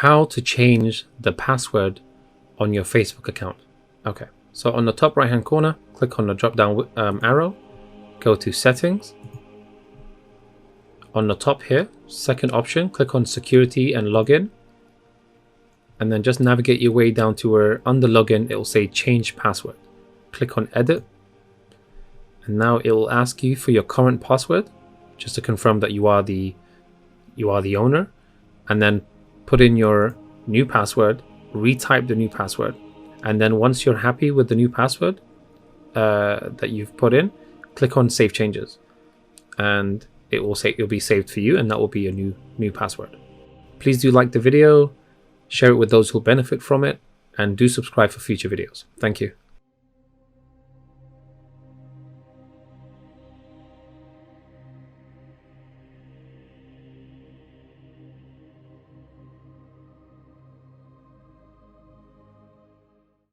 how to change the password on your Facebook account. Okay, so on the top right hand corner, click on the drop down arrow, go to settings. On the top here, second option, click on security and login, and then just navigate your way down to where under login it will say change password. Click on edit, and now it will ask you for your current password just to confirm that you are the owner, and then put in your new password, retype the new password, and then once you're happy with the new password that you've put in, click on save changes, and it will say it'll be saved for you, and that will be your new password. Please do like the video, share it with those who benefit from it, and do subscribe for future videos. Thank you.